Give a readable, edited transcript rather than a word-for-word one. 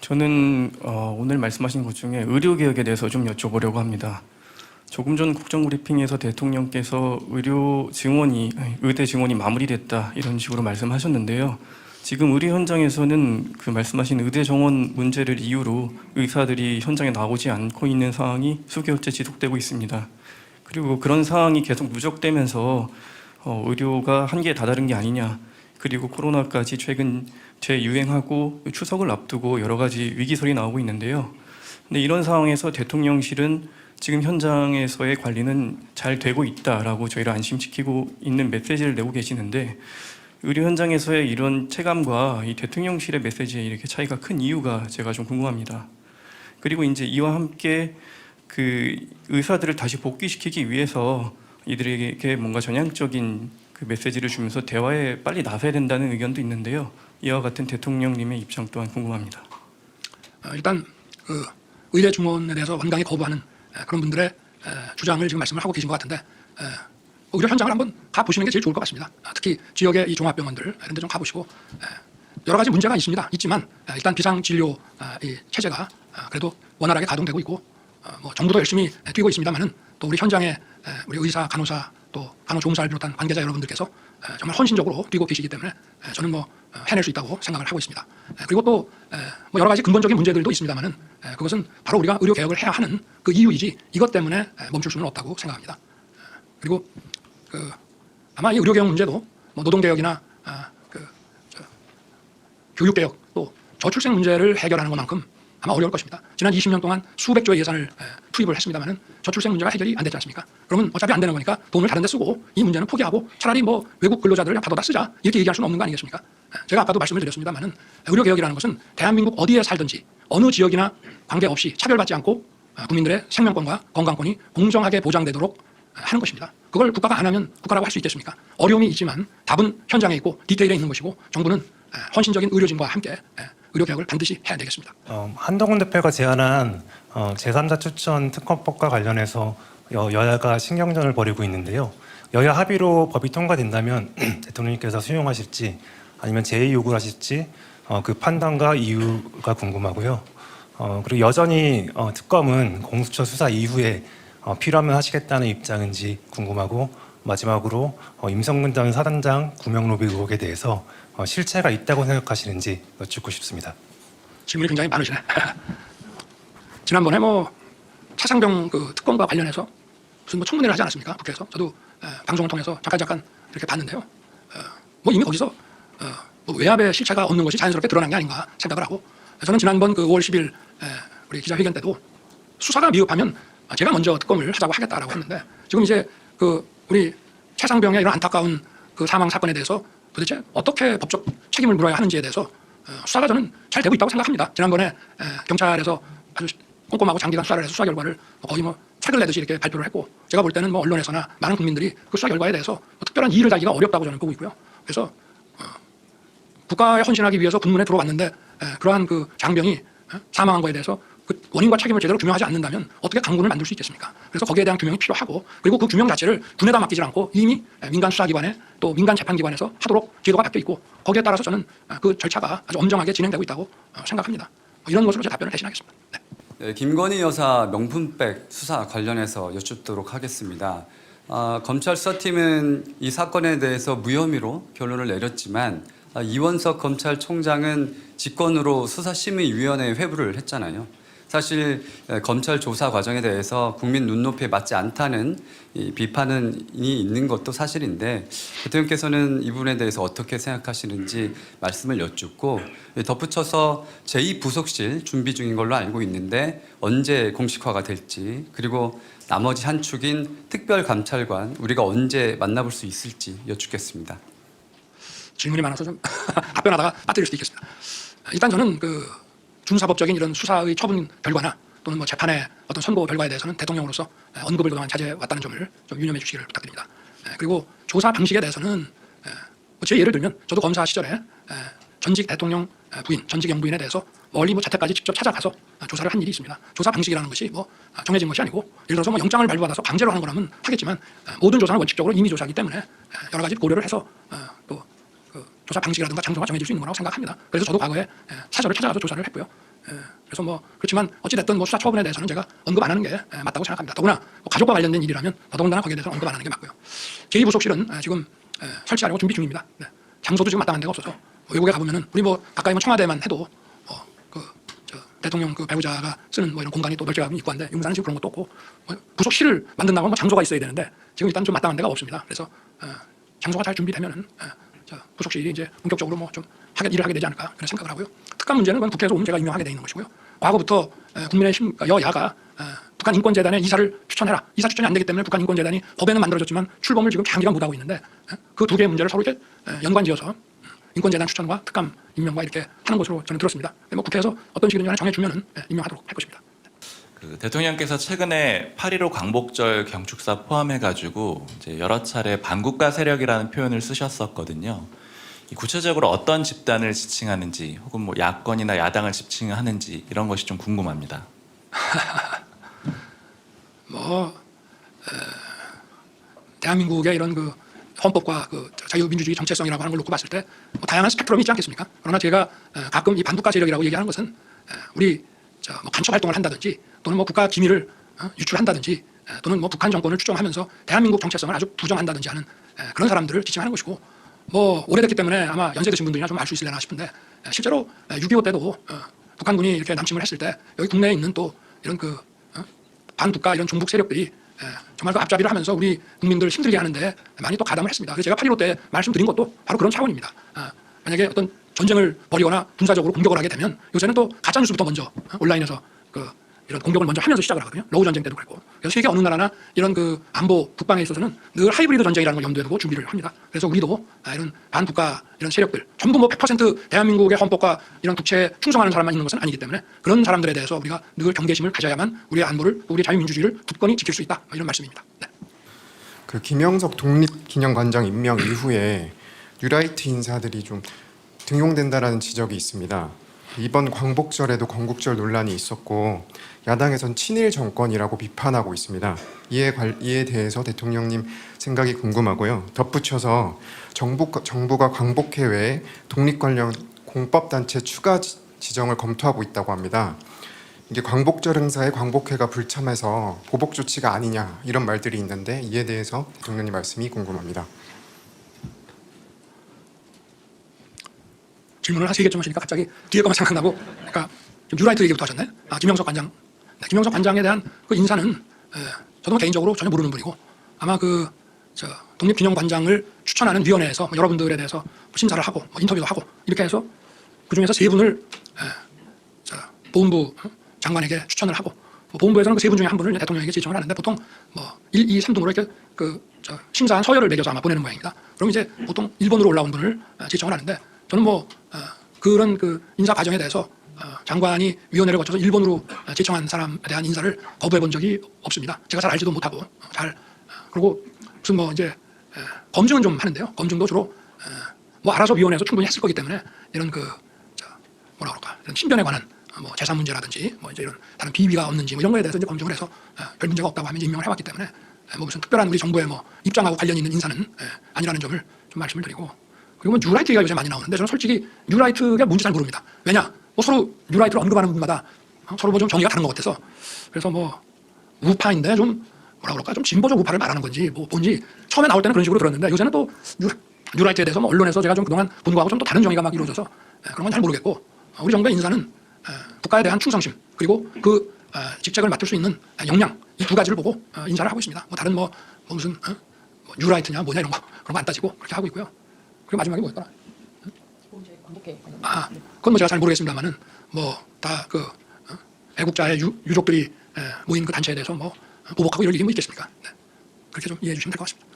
저는 오늘 말씀하신 것 중에 의료개혁에 대해서 좀 여쭤보려고 합니다. 조금 전 국정브리핑에서 대통령께서 의대 증원이 마무리됐다 이런 식으로 말씀하셨는데요. 지금 의료 현장에서는 그 말씀하신 의대 정원 문제를 이유로 의사들이 현장에 나오지 않고 있는 상황이 수개월째 지속되고 있습니다. 그리고 그런 상황이 계속 누적되면서 의료가 한계에 다다른 게 아니냐, 그리고 코로나까지 최근 재유행하고 추석을 앞두고 여러 가지 위기설이 나오고 있는데요. 근데 이런 상황에서 대통령실은 지금 현장에서의 관리는 잘 되고 있다라고 저희를 안심시키고 있는 메시지를 내고 계시는데, 의료 현장에서의 이런 체감과 이 대통령실의 메시지에 이렇게 차이가 큰 이유가 제가 좀 궁금합니다. 그리고 이제 이와 함께 그 의사들을 다시 복귀시키기 위해서 이들에게 뭔가 전향적인 그 메시지를 주면서 대화에 빨리 나서야 된다는 의견도 있는데요. 이와 같은 대통령님의 입장 또한 궁금합니다. 일단 의대 증원에 대해서 완강히 거부하는 그런 분들의 주장을 지금 말씀을 하고 계신 것 같은데, 의료 현장을 한번 가보시는 게 제일 좋을 것 같습니다. 특히 지역의 이 종합병원들 이런 데 좀 가보시고, 여러 가지 문제가 있지만 일단 비상진료 이 체제가 그래도 원활하게 가동되고 있고, 뭐 정부도 열심히 뛰고 있습니다만은 또 우리 현장에 우리 의사, 간호사, 또 간호조무사를 비롯한 관계자 여러분들께서 정말 헌신적으로 뛰고 계시기 때문에 저는 뭐 해낼 수 있다고 생각을 하고 있습니다. 그리고 또 뭐 여러 가지 근본적인 문제들도 있습니다만은 그것은 바로 우리가 의료 개혁을 해야 하는 그 이유이지 이것 때문에 멈출 수는 없다고 생각합니다. 그리고 아마 이 의료 개혁 문제도 뭐 노동 개혁이나 교육 개혁 또 저출생 문제를 해결하는 것만큼 아마 어려울 것입니다. 지난 20년 동안 수백조의 예산을 투입을 했습니다만은 저출생 문제가 해결이 안 됐지 않습니까? 그러면 어차피 안 되는 거니까 돈을 다른 데 쓰고 이 문제는 포기하고 차라리 뭐 외국 근로자들을 받아다 쓰자 이렇게 얘기할 수는 없는 거 아니겠습니까? 제가 아까도 말씀을 드렸습니다만은 의료 개혁이라는 것은 대한민국 어디에 살든지 어느 지역이나 관계없이 차별받지 않고 국민들의 생명권과 건강권이 공정하게 보장되도록 하는 것입니다. 그걸 국가가 안 하면 국가라고 할 수 있겠습니까? 어려움이 있지만 답은 현장에 있고 디테일에 있는 것이고, 정부는 헌신적인 의료진과 함께 의료 개혁을 반드시 해야 되겠습니다. 한동훈 대표가 제안한 제3자 추천 특검법과 관련해서 여야가 신경전을 벌이고 있는데요. 여야 합의로 법이 통과된다면 대통령님께서 수용하실지 아니면 재의 요구를 하실지 그 판단과 이유가 궁금하고요. 그리고 여전히 특검은 공수처 수사 이후에 필요하면 하시겠다는 입장인지 궁금하고, 마지막으로 임성근 전 사단장 구명로비 의혹에 대해서 실체가 있다고 생각하시는지 여쭙고 싶습니다. 질문이 굉장히 많으시네. 지난번에 뭐 차상병 그 특검과 관련해서 무슨 뭐 청문회를 하지 않았습니까? 국회에서. 저도 방송을 통해서 잠깐 이렇게 봤는데요. 뭐 이미 거기서 뭐 외압의 실체가 없는 것이 자연스럽게 드러난 게 아닌가 생각을 하고, 저는 지난번 그 5월 10일 우리 기자회견 때도 수사가 미흡하면 제가 먼저 특검을 하자고 하겠다라고 했는데, 지금 이제 그 우리 최상병의 이런 안타까운 그 사망 사건에 대해서 도대체 어떻게 법적 책임을 물어야 하는지에 대해서 수사가 저는 잘 되고 있다고 생각합니다. 지난번에 경찰에서 아주 꼼꼼하고 장기간 수사를 해서 수사 결과를 거의 뭐 책을 내듯이 이렇게 발표를 했고, 제가 볼 때는 뭐 언론에서나 많은 국민들이 그 수사 결과에 대해서 특별한 이의를 달기가 어렵다고 저는 보고 있고요. 그래서 국가에 헌신하기 위해서 군문에 들어왔는데 그러한 그 장병이 사망한 거에 대해서 그 원인과 책임을 제대로 규명하지 않는다면 어떻게 강군을 만들 수 있겠습니까? 그래서 거기에 대한 규명이 필요하고, 그리고 그 규명 자체를 군에다 맡기지 않고 이미 민간 수사기관에 또 민간 재판기관에서 하도록 제도가 바뀌어 있고, 거기에 따라서 저는 그 절차가 아주 엄정하게 진행되고 있다고 생각합니다. 이런 것으로 제 답변을 대신하겠습니다. 네, 김건희 여사 명품백 수사 관련해서 여쭙도록 하겠습니다. 검찰 수사팀은 이 사건에 대해서 무혐의로 결론을 내렸지만 이원석 검찰총장은 직권으로 수사심의위원회에 회부를 했잖아요. 사실 검찰 조사 과정에 대해서 국민 눈높이에 맞지 않다는 비판이 있는 것도 사실인데, 대통령께서는 이 부분에 대해서 어떻게 생각하시는지 말씀을 여쭙고, 덧붙여서 제2부속실 준비 중인 걸로 알고 있는데 언제 공식화가 될지, 그리고 나머지 한 축인 특별감찰관 우리가 언제 만나볼 수 있을지 여쭙겠습니다. 질문이 많아서 좀 답변하다가 빠뜨릴 수도 있겠습니다. 일단 저는 그 준사법적인 이런 수사의 처분 결과나 또는 뭐 재판의 어떤 선고 결과에 대해서는 대통령으로서 언급을 그동안 자제해왔다는 점을 좀 유념해 주시기를 부탁드립니다. 그리고 조사 방식에 대해서는 제 예를 들면 저도 검사 시절에 전직 대통령 부인, 전직 영부인에 대해서 멀리 뭐 자택까지 직접 찾아가서 조사를 한 일이 있습니다. 조사 방식이라는 것이 뭐 정해진 것이 아니고, 예를 들어서 뭐 영장을 발부받아서 강제로 하는 거라면 하겠지만 모든 조사는 원칙적으로 임의 조사이기 때문에 여러 가지 고려를 해서 또 조사 방식이라든가 장소가 정해질 수 있는 거라고 생각합니다. 그래서 저도 과거에 사저를 찾아가서 조사를 했고요. 그래서 뭐 그렇지만 어찌 됐든 뭐 수사 처분에 대해서는 제가 언급 안 하는 게 맞다고 생각합니다. 더구나 뭐 가족과 관련된 일이라면 더더군다나 거기에 대해서 언급 안 하는 게 맞고요. 제2부속실은 지금 설치하려고 준비 중입니다. 네. 장소도 지금 마땅한 데가 없어서 뭐 외국에 가보면은 우리 뭐 가까이 뭐 청와대만 해도 대통령 그 배우자가 쓰는 뭐 이런 공간이 또 널찍하게 있고 한데 용산은 지금 그런 것도 없고 뭐 부속실을 만든다고 하면 뭐 장소가 있어야 되는데 지금 일단 좀 마땅한 데가 없습니다. 그래서 장소가 잘 준비되면은 부속실이 이제 본격적으로 뭐 좀 일을 하게 되지 않을까 그런 생각을 하고요. 특감 문제는 그건 국회에서 오면 제가 임명하게 돼 있는 것이고요. 과거부터 국민의힘 여야가 북한 인권재단에 이사를 추천해라. 이사 추천이 안 되기 때문에 북한 인권재단이 법에는 만들어졌지만 출범을 지금 장기간 못하고 있는데 그 두 개의 문제를 서로 이렇게 연관지어서 인권재단 추천과 특감 임명과 이렇게 하는 것으로 저는 들었습니다. 뭐 국회에서 어떤 식이든지 정해주면은 임명하도록 할 것입니다. 그 대통령께서 최근에 8.15 광복절 경축사 포함해가지고 이제 여러 차례 반국가 세력이라는 표현을 쓰셨었거든요. 구체적으로 어떤 집단을 지칭하는지 혹은 뭐 야권이나 야당을 지칭하는지 이런 것이 좀 궁금합니다. 대한민국의 이런 그 헌법과 그 자유민주주의 정체성이라고 하는 걸 놓고 봤을 때 뭐 다양한 스펙트럼이 있지 않겠습니까? 그러나 제가 가끔 이 반국가 세력이라고 얘기하는 것은 우리 뭐 간첩 활동을 한다든지 또는 뭐 국가 기밀을 유출한다든지 또는 뭐 북한 정권을 추종하면서 대한민국 정체성을 아주 부정한다든지 하는 그런 사람들을 지칭하는 것이고 뭐 오래됐기 때문에 아마 연세 드신 분들이나 좀 알 수 있으려나 싶은데 실제로 6.25 때도 북한군이 이렇게 남침을 했을 때 여기 국내에 있는 또 이런 그 반국가 이런 종북 세력들이 정말 그 앞잡이를 하면서 우리 국민들 힘들게 하는데 많이 또 가담을 했습니다. 그래서 제가 8.15 때 말씀드린 것도 바로 그런 차원입니다. 만약에 어떤 전쟁을 벌이거나 군사적으로 공격을 하게 되면 요새는 또 가짜뉴스부터 먼저 온라인에서 이런 공격을 먼저 하면서 시작을 하거든요. 러우 전쟁 때도 그랬고. 그래서 세계 어느 나라나 이런 그 안보 북방에 있어서는 늘 하이브리드 전쟁이라는 걸 염두에 두고 준비를 합니다. 그래서 우리도 이런 반국가 이런 세력들 전부 뭐 100% 대한민국의 헌법과 이런 국채에 충성하는 사람만 있는 것은 아니기 때문에 그런 사람들에 대해서 우리가 늘 경계심을 가져야만 우리의 안보를 우리의 자유민주주의를 굳건히 지킬 수 있다. 이런 말씀입니다. 네. 그 김영석 독립기념관장 임명 이후에 뉴라이트 인사들이 좀 등용된다라는 지적이 있습니다. 이번 광복절에도 건국절 논란이 있었고 야당에선 친일 정권이라고 비판하고 있습니다. 이에 대해서 대통령님 생각이 궁금하고요. 덧붙여서 정부가 광복회 외에 독립 관련 공법단체 추가 지정을 검토하고 있다고 합니다. 이게 광복절 행사에 광복회가 불참해서 보복 조치가 아니냐 이런 말들이 있는데 이에 대해서 대통령님 말씀이 궁금합니다. 질문을 한 3개쯤 하시니까 갑자기 뒤에 것만 생각나고 그러니까 뉴라이트 얘기부터 하셨네. 김영석 관장. 네, 김영석 관장에 대한 그 인사는 저도 개인적으로 전혀 모르는 분이고 아마 독립기념관장을 추천하는 위원회에서 여러분들에 대해서 심사를 하고 인터뷰도 하고 이렇게 해서 그중에서 3분을 보훈부 장관에게 추천을 하고 보훈부에서는 그 3분 중에 한 분을 대통령에게 지정을 하는데 보통 1, 2, 3등으로 이렇게 심사한 서열을 매겨서 아마 보내는 모양입니다. 그럼 이제 보통 1번으로 올라온 분을 지정을 하는데 저는 그런 인사 과정에 대해서 장관이 위원회를 거쳐서 1번으로 지정한 사람에 대한 인사를 거부해 본 적이 없습니다. 제가 잘 알지도 못하고 그리고 무슨 검증은 좀 하는데요. 검증도 주로 알아서 위원회에서 충분히 했을 거기 때문에 이런 이런 신변에 관한 재산 문제라든지 이제 이런 다른 비위가 없는지 이런 거에 대해서 이제 검증을 해서 별 문제가 없다고 하면 이제 임명을 해왔기 때문에 무슨 특별한 우리 정부의 입장하고 관련 있는 인사는 아니라는 점을 좀 말씀을 드리고 그리고 뉴라이트 얘기가 요새 많이 나오는데 저는 솔직히 뉴라이트가 뭔지 잘 모릅니다. 왜냐? 서로 뉴라이트를 언급하는 분마다 서로 좀 정의가 다른 것 같아서 그래서 우파인데 좀 좀 진보적 우파를 말하는 건지 뭔지 처음에 나올 때는 그런 식으로 들었는데 요새는 또 뉴라이트에 대해서 언론에서 제가 좀 그동안 본 거하고 좀 또 다른 정의가 막 이루어져서 그런 건 잘 모르겠고 우리 정부의 인사는 국가에 대한 충성심 그리고 그 직책을 맡을 수 있는 역량 이 2가지를 보고 인사를 하고 있습니다. 다른 무슨 뉴라이트냐 뭐냐 이런 거 그런 거 안 따지고 그렇게 하고 있고요. 그리고 마지막에 뭐였더라? 그건 제가 잘 모르겠습니다만은 다 애국자의 유족들이 모인 그 단체에 대해서 보복하고 이럴 일이 있겠습니까? 네. 그렇게 좀 이해해 주시면 될 것 같습니다.